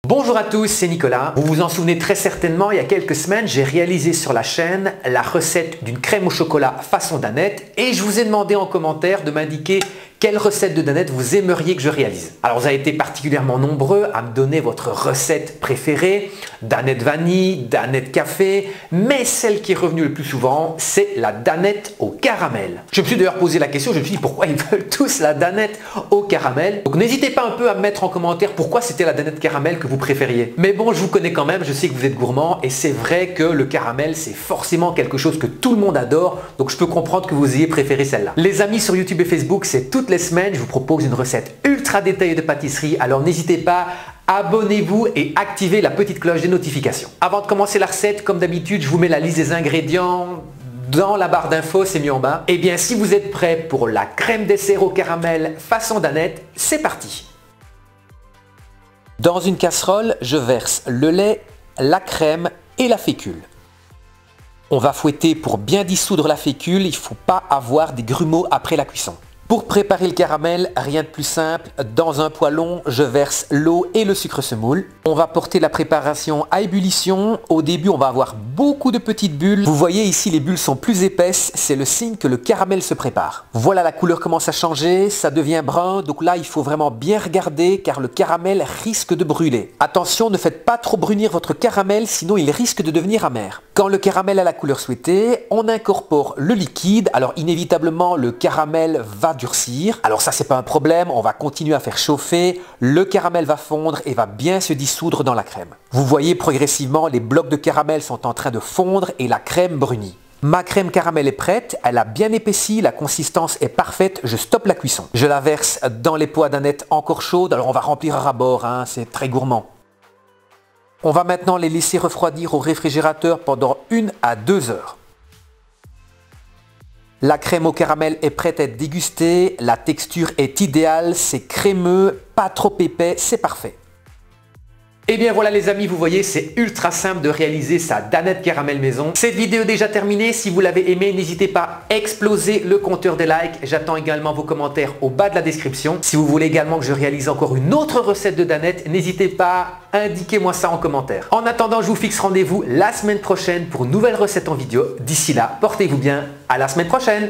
Bonjour à tous, c'est Nicolas. Vous vous en souvenez très certainement, il y a quelques semaines, j'ai réalisé sur la chaîne la recette d'une crème au chocolat façon Danette et je vous ai demandé en commentaire de m'indiquer quelle recette de Danette vous aimeriez que je réalise. Alors vous avez été particulièrement nombreux à me donner votre recette préférée, Danette vanille, Danette café, mais celle qui est revenue le plus souvent, c'est la Danette au caramel. Je me suis d'ailleurs posé la question, je me suis dit pourquoi ils veulent tous la Danette au caramel. Donc n'hésitez pas un peu à me mettre en commentaire pourquoi c'était la Danette caramel que vous préfériez. Mais bon, je vous connais quand même, je sais que vous êtes gourmand et c'est vrai que le caramel c'est forcément quelque chose que tout le monde adore, donc je peux comprendre que vous ayez préféré celle-là. Les amis sur YouTube et Facebook, c'est toutes les semaines, je vous propose une recette ultra détaillée de pâtisserie, alors n'hésitez pas, abonnez-vous et activez la petite cloche des notifications. Avant de commencer la recette, comme d'habitude, je vous mets la liste des ingrédients dans la barre d'infos, c'est mis en bas. Et bien si vous êtes prêts pour la crème dessert au caramel façon Danette, c'est parti. Dans une casserole, je verse le lait, la crème et la fécule. On va fouetter pour bien dissoudre la fécule, il ne faut pas avoir des grumeaux après la cuisson. Pour préparer le caramel, rien de plus simple, dans un poêlon, je verse l'eau et le sucre semoule. On va porter la préparation à ébullition. Au début, on va avoir beaucoup de petites bulles. Vous voyez ici, les bulles sont plus épaisses, c'est le signe que le caramel se prépare. Voilà, la couleur commence à changer, ça devient brun, donc là, il faut vraiment bien regarder car le caramel risque de brûler. Attention, ne faites pas trop brunir votre caramel, sinon il risque de devenir amer. Quand le caramel a la couleur souhaitée, on incorpore le liquide. Alors inévitablement, le caramel va durcir. Alors ça, c'est pas un problème, on va continuer à faire chauffer. Le caramel va fondre et va bien se dissoudre dans la crème. Vous voyez progressivement, les blocs de caramel sont en train de fondre et la crème brunit. Ma crème caramel est prête, elle a bien épaissi, la consistance est parfaite, je stoppe la cuisson. Je la verse dans les pots à Danette encore chaudes, alors on va remplir à ras-bord, c'est très gourmand. On va maintenant les laisser refroidir au réfrigérateur pendant 1 à 2 heures. La crème au caramel est prête à être dégustée, la texture est idéale, c'est crémeux, pas trop épais, c'est parfait. Et bien voilà les amis, vous voyez, c'est ultra simple de réaliser sa Danette caramel maison. Cette vidéo est déjà terminée, si vous l'avez aimée, n'hésitez pas à exploser le compteur des likes. J'attends également vos commentaires au bas de la description. Si vous voulez également que je réalise encore une autre recette de Danette, n'hésitez pas, indiquez-moi ça en commentaire. En attendant, je vous fixe rendez-vous la semaine prochaine pour une nouvelle recette en vidéo. D'ici là, portez-vous bien, à la semaine prochaine.